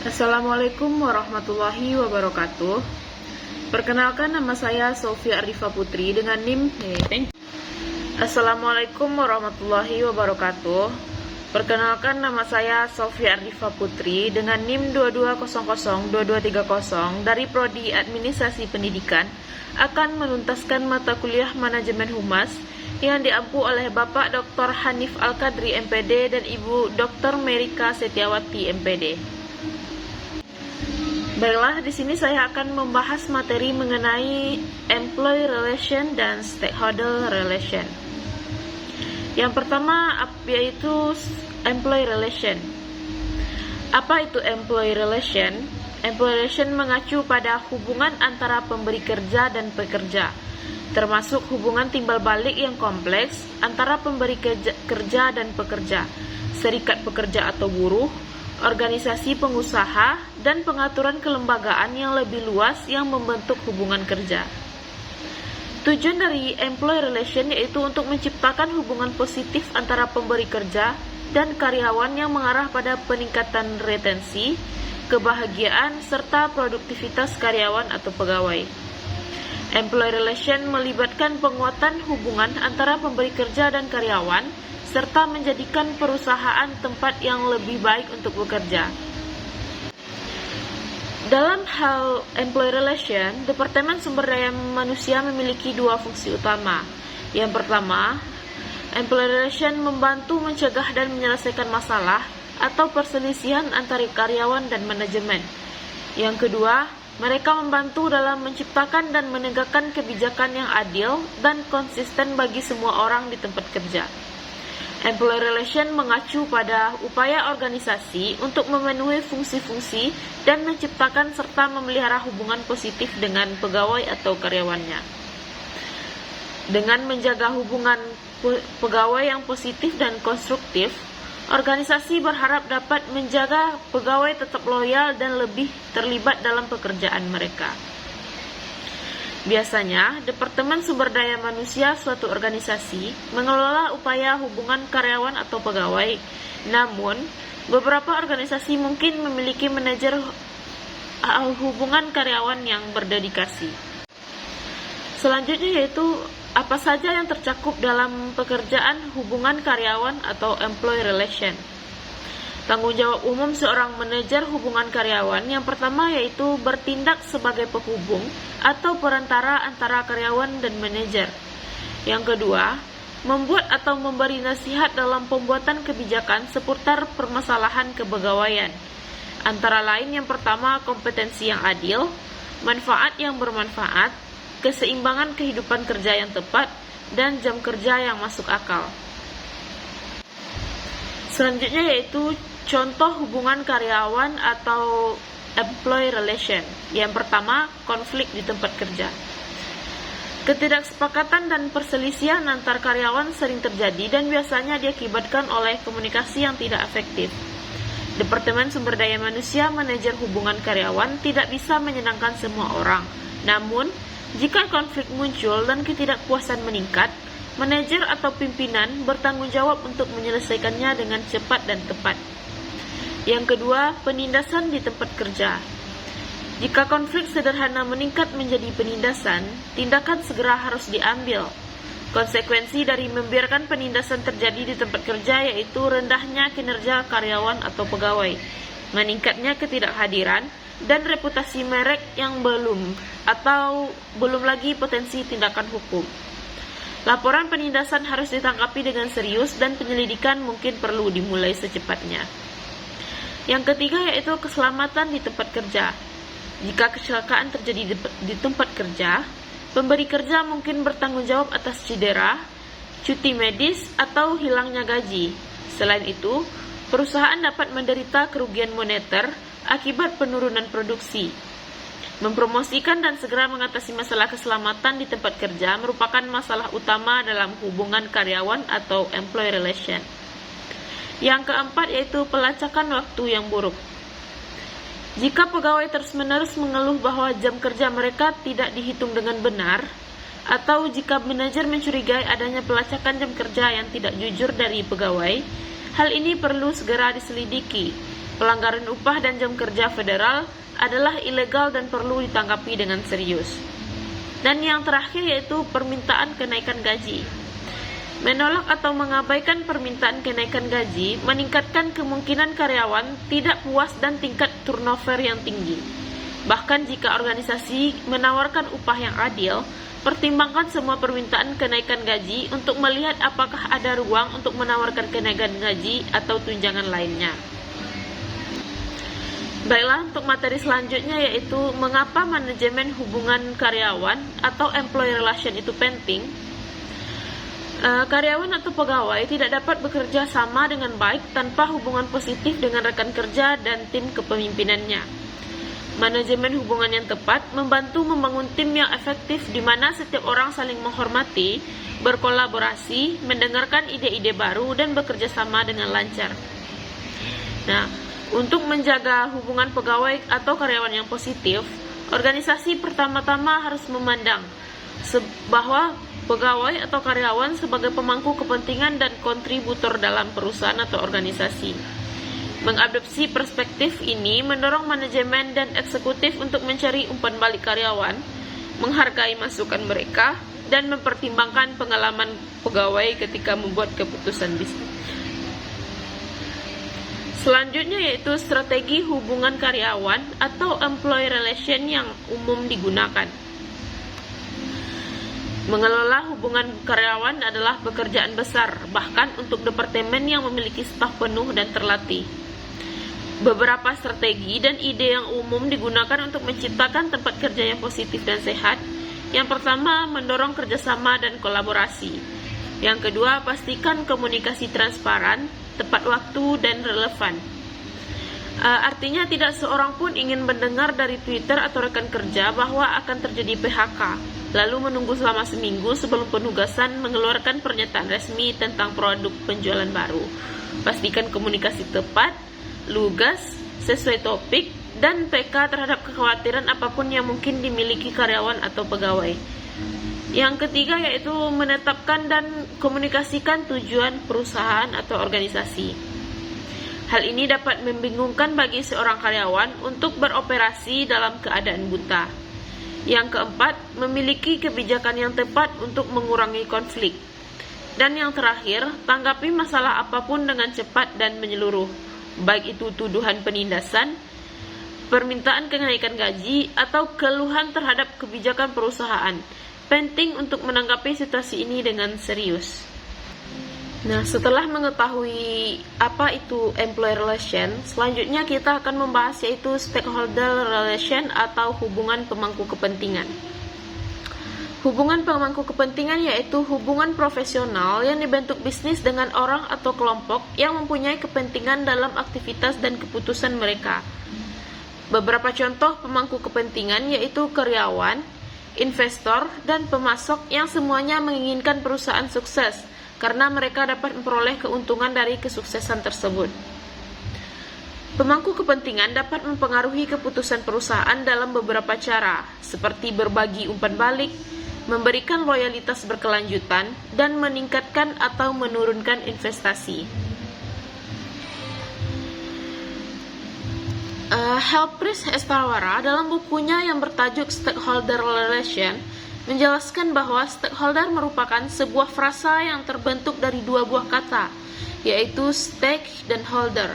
Assalamualaikum warahmatullahi wabarakatuh. Perkenalkan, nama saya Sofia Arifa Putri dengan NIM. Assalamualaikum warahmatullahi wabarakatuh. Perkenalkan, nama saya Sofia Arifa Putri dengan NIM 22002230 dari Prodi Administrasi Pendidikan akan menuntaskan mata kuliah Manajemen Humas yang diampu oleh Bapak Dr. Hanif Al-Qadri MPD dan Ibu Dr. Merika Setiawati MPD. Baiklah, di sini saya akan membahas materi mengenai employee relation dan stakeholder relation. Yang pertama yaitu employee relation. Apa itu employee relation? Employee relation mengacu pada hubungan antara pemberi kerja dan pekerja, termasuk hubungan timbal balik yang kompleks antara pemberi kerja dan pekerja, serikat pekerja atau buruh, organisasi pengusaha, dan pengaturan kelembagaan yang lebih luas yang membentuk hubungan kerja. Tujuan dari employee relation yaitu untuk menciptakan hubungan positif antara pemberi kerja dan karyawan yang mengarah pada peningkatan retensi, kebahagiaan, serta produktivitas karyawan atau pegawai. Employee relation melibatkan penguatan hubungan antara pemberi kerja dan karyawan, serta menjadikan perusahaan tempat yang lebih baik untuk bekerja. Dalam hal employee relation, Departemen Sumber Daya Manusia memiliki dua fungsi utama. Yang pertama, employee relation membantu mencegah dan menyelesaikan masalah atau perselisihan antara karyawan dan manajemen. Yang kedua, mereka membantu dalam menciptakan dan menegakkan kebijakan yang adil dan konsisten bagi semua orang di tempat kerja. Employee relation mengacu pada upaya organisasi untuk memenuhi fungsi-fungsi dan menciptakan serta memelihara hubungan positif dengan pegawai atau karyawannya. Dengan menjaga hubungan pegawai yang positif dan konstruktif, organisasi berharap dapat menjaga pegawai tetap loyal dan lebih terlibat dalam pekerjaan mereka. Biasanya, Departemen Sumber Daya Manusia suatu organisasi mengelola upaya hubungan karyawan atau pegawai. Namun, beberapa organisasi mungkin memiliki manajer hubungan karyawan yang berdedikasi. Selanjutnya yaitu apa saja yang tercakup dalam pekerjaan hubungan karyawan atau employee relation. Tanggung jawab umum seorang manajer hubungan karyawan yang pertama yaitu bertindak sebagai penghubung atau perantara antara karyawan dan manajer. Yang kedua, membuat atau memberi nasihat dalam pembuatan kebijakan seputar permasalahan kepegawaian. Antara lain yang pertama kompetensi yang adil, manfaat yang bermanfaat, keseimbangan kehidupan kerja yang tepat, dan jam kerja yang masuk akal. Selanjutnya yaitu contoh hubungan karyawan atau employee relation. Yang pertama, konflik di tempat kerja. Ketidaksepakatan dan perselisihan antar karyawan sering terjadi dan biasanya diakibatkan oleh komunikasi yang tidak efektif. Departemen Sumber Daya Manusia manajer hubungan karyawan tidak bisa menyenangkan semua orang. Namun, jika konflik muncul dan ketidakpuasan meningkat, manajer atau pimpinan bertanggung jawab untuk menyelesaikannya dengan cepat dan tepat. Yang kedua, penindasan di tempat kerja. Jika konflik sederhana meningkat menjadi penindasan, tindakan segera harus diambil. Konsekuensi dari membiarkan penindasan terjadi di tempat kerja yaitu rendahnya kinerja karyawan atau pegawai, meningkatnya ketidakhadiran, dan reputasi merek yang belum lagi potensi tindakan hukum. Laporan penindasan harus ditanggapi dengan serius dan penyelidikan mungkin perlu dimulai secepatnya. Yang ketiga yaitu keselamatan di tempat kerja. Jika kecelakaan terjadi di tempat kerja, pemberi kerja mungkin bertanggung jawab atas cedera, cuti medis, atau hilangnya gaji. Selain itu, perusahaan dapat menderita kerugian moneter akibat penurunan produksi. Mempromosikan dan segera mengatasi masalah keselamatan di tempat kerja merupakan masalah utama dalam hubungan karyawan atau employee relation. Yang keempat yaitu pelacakan waktu yang buruk. Jika pegawai terus-menerus mengeluh bahwa jam kerja mereka tidak dihitung dengan benar, atau jika manajer mencurigai adanya pelacakan jam kerja yang tidak jujur dari pegawai, hal ini perlu segera diselidiki. pelanggaran upah dan jam kerja federal adalah ilegal dan perlu ditanggapi dengan serius. Dan yang terakhir yaitu permintaan kenaikan gaji. Menolak atau mengabaikan permintaan kenaikan gaji meningkatkan kemungkinan karyawan tidak puas dan tingkat turnover yang tinggi. Bahkan jika organisasi menawarkan upah yang adil, pertimbangkan semua permintaan kenaikan gaji untuk melihat apakah ada ruang untuk menawarkan kenaikan gaji atau tunjangan lainnya. Baiklah, untuk materi selanjutnya yaitu mengapa manajemen hubungan karyawan atau employee relation itu penting. Karyawan atau pegawai tidak dapat bekerja sama dengan baik tanpa hubungan positif dengan rekan kerja dan tim kepemimpinannya. Manajemen hubungan yang tepat membantu membangun tim yang efektif di mana setiap orang saling menghormati, berkolaborasi, mendengarkan ide-ide baru, dan bekerja sama dengan lancar. Nah, untuk menjaga hubungan pegawai atau karyawan yang positif, organisasi pertama-tama harus memandang bahwa pegawai atau karyawan sebagai pemangku kepentingan dan kontributor dalam perusahaan atau organisasi. Mengadopsi perspektif ini mendorong manajemen dan eksekutif untuk mencari umpan balik karyawan, menghargai masukan mereka, dan mempertimbangkan pengalaman pegawai ketika membuat keputusan bisnis. Selanjutnya yaitu strategi hubungan karyawan atau employee relation yang umum digunakan. Mengelola hubungan karyawan adalah pekerjaan besar, bahkan untuk departemen yang memiliki staf penuh dan terlatih. Beberapa strategi dan ide yang umum digunakan untuk menciptakan tempat kerja yang positif dan sehat. Yang pertama, mendorong kerjasama dan kolaborasi. Yang kedua, pastikan komunikasi transparan, tepat waktu, dan relevan. Artinya tidak seorang pun ingin mendengar dari Twitter atau rekan kerja bahwa akan terjadi PHK, lalu menunggu selama seminggu sebelum penugasan mengeluarkan pernyataan resmi tentang produk penjualan baru. Pastikan komunikasi tepat, lugas, sesuai topik, dan PK terhadap kekhawatiran apapun yang mungkin dimiliki karyawan atau pegawai. Yang ketiga yaitu menetapkan dan komunikasikan tujuan perusahaan atau organisasi. Hal ini dapat membingungkan bagi seorang karyawan untuk beroperasi dalam keadaan buta. Yang keempat, memiliki kebijakan yang tepat untuk mengurangi konflik. Dan yang terakhir, tanggapi masalah apapun dengan cepat dan menyeluruh, baik itu tuduhan penindasan, permintaan kenaikan gaji, atau keluhan terhadap kebijakan perusahaan. Penting untuk menanggapi situasi ini dengan serius. Nah, setelah mengetahui apa itu employee relation, selanjutnya kita akan membahas yaitu stakeholder relation atau hubungan pemangku kepentingan. Hubungan pemangku kepentingan yaitu hubungan profesional yang dibentuk bisnis dengan orang atau kelompok yang mempunyai kepentingan dalam aktivitas dan keputusan mereka. Beberapa contoh pemangku kepentingan yaitu karyawan, investor, dan pemasok yang semuanya menginginkan perusahaan sukses karena mereka dapat memperoleh keuntungan dari kesuksesan tersebut. Pemangku kepentingan dapat mempengaruhi keputusan perusahaan dalam beberapa cara, seperti berbagi umpan balik, memberikan loyalitas berkelanjutan, dan meningkatkan atau menurunkan investasi. Helpris Esparwara dalam bukunya yang bertajuk Stakeholder Relation menjelaskan bahwa stakeholder merupakan sebuah frasa yang terbentuk dari dua buah kata, yaitu stake dan holder.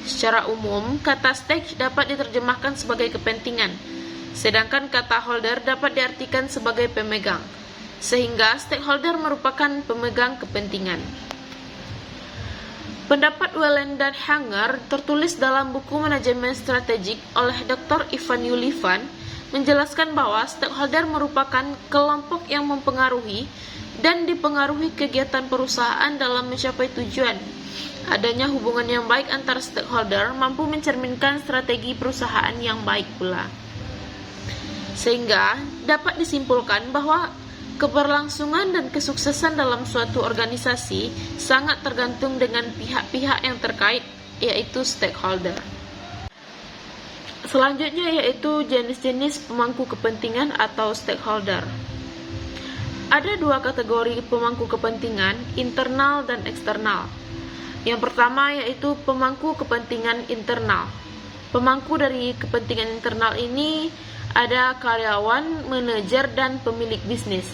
Secara umum, kata stake dapat diterjemahkan sebagai kepentingan, sedangkan kata holder dapat diartikan sebagai pemegang, sehingga stakeholder merupakan pemegang kepentingan. Pendapat Wellen dan Hanger tertulis dalam buku Manajemen Strategik oleh Dr. Ivan Yulivan menjelaskan bahwa stakeholder merupakan kelompok yang mempengaruhi dan dipengaruhi kegiatan perusahaan dalam mencapai tujuan. Adanya hubungan yang baik antara stakeholder mampu mencerminkan strategi perusahaan yang baik pula. Sehingga dapat disimpulkan bahwa keberlangsungan dan kesuksesan dalam suatu organisasi sangat tergantung dengan pihak-pihak yang terkait, yaitu stakeholder. Selanjutnya yaitu jenis-jenis pemangku kepentingan atau stakeholder. Ada dua kategori pemangku kepentingan, internal dan eksternal. Yang pertama yaitu pemangku kepentingan internal. Pemangku dari kepentingan internal ini ada karyawan, manajer, dan pemilik bisnis.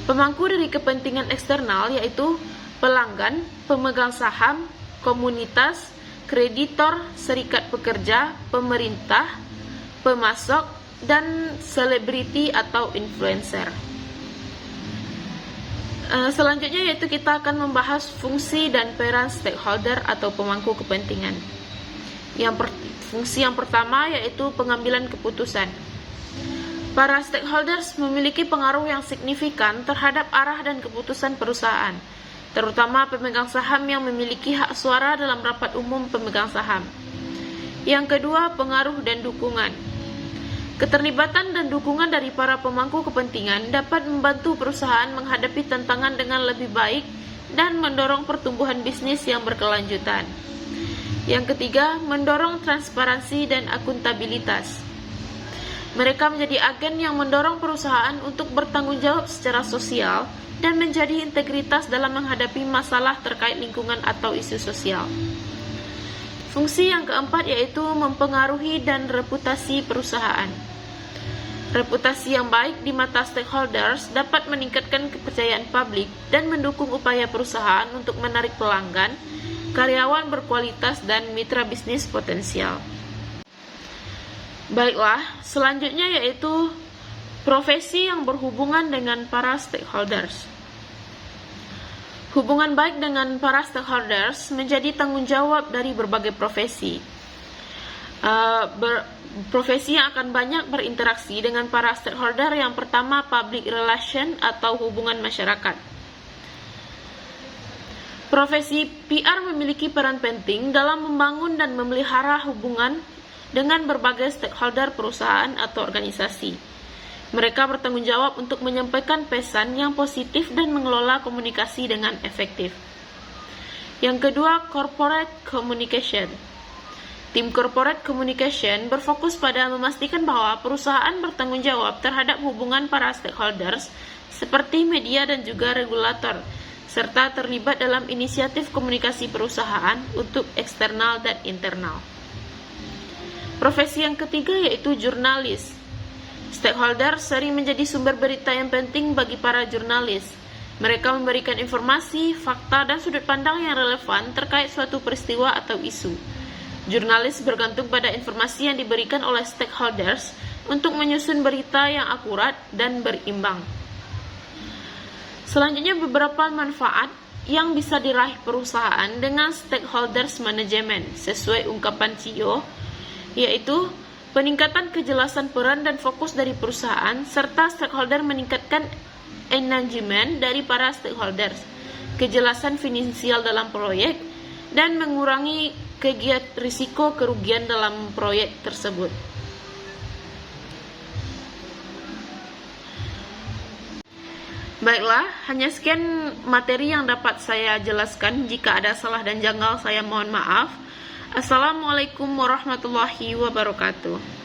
Pemangku dari kepentingan eksternal yaitu pelanggan, pemegang saham, komunitas, kreditor, serikat pekerja, pemerintah, pemasok, dan selebriti atau influencer. Selanjutnya yaitu kita akan membahas fungsi dan peran stakeholder atau pemangku kepentingan. Fungsi yang pertama yaitu pengambilan keputusan. Para stakeholders memiliki pengaruh yang signifikan terhadap arah dan keputusan perusahaan, terutama pemegang saham yang memiliki hak suara dalam rapat umum pemegang saham. Yang kedua, pengaruh dan dukungan. Keterlibatan dan dukungan dari para pemangku kepentingan dapat membantu perusahaan menghadapi tantangan dengan lebih baik dan mendorong pertumbuhan bisnis yang berkelanjutan. Yang ketiga, mendorong transparansi dan akuntabilitas. Mereka menjadi agen yang mendorong perusahaan untuk bertanggung jawab secara sosial dan menjadi integritas dalam menghadapi masalah terkait lingkungan atau isu sosial. Fungsi yang keempat yaitu mempengaruhi dan reputasi perusahaan. Reputasi yang baik di mata stakeholders dapat meningkatkan kepercayaan publik dan mendukung upaya perusahaan untuk menarik pelanggan, karyawan berkualitas, dan mitra bisnis potensial. Baiklah, selanjutnya yaitu profesi yang berhubungan dengan para stakeholders. Hubungan baik dengan para stakeholders menjadi tanggung jawab dari berbagai profesi. Profesi yang akan banyak berinteraksi dengan para stakeholder. Yang pertama, public relation atau hubungan masyarakat. Profesi PR memiliki peran penting dalam membangun dan memelihara hubungan dengan berbagai stakeholder perusahaan atau organisasi. Mereka bertanggung jawab untuk menyampaikan pesan yang positif dan mengelola komunikasi dengan efektif. Yang kedua, corporate communication. Tim corporate communication berfokus pada memastikan bahwa perusahaan bertanggung jawab terhadap hubungan para stakeholders seperti media dan juga regulator, serta terlibat dalam inisiatif komunikasi perusahaan untuk eksternal dan internal. Profesi yang ketiga yaitu jurnalis. Stakeholder sering menjadi sumber berita yang penting bagi para jurnalis. Mereka memberikan informasi, fakta, dan sudut pandang yang relevan terkait suatu peristiwa atau isu. Jurnalis bergantung pada informasi yang diberikan oleh stakeholders untuk menyusun berita yang akurat dan berimbang. Selanjutnya, beberapa manfaat yang bisa diraih perusahaan dengan stakeholders management sesuai ungkapan CEO, yaitu peningkatan kejelasan peran dan fokus dari perusahaan, serta stakeholder meningkatkan engagement dari para stakeholders, kejelasan finansial dalam proyek, dan mengurangi risiko kerugian dalam proyek tersebut. Baiklah, hanya sekian materi yang dapat saya jelaskan. Jika ada salah dan janggal, saya mohon maaf. Assalamualaikum warahmatullahi wabarakatuh.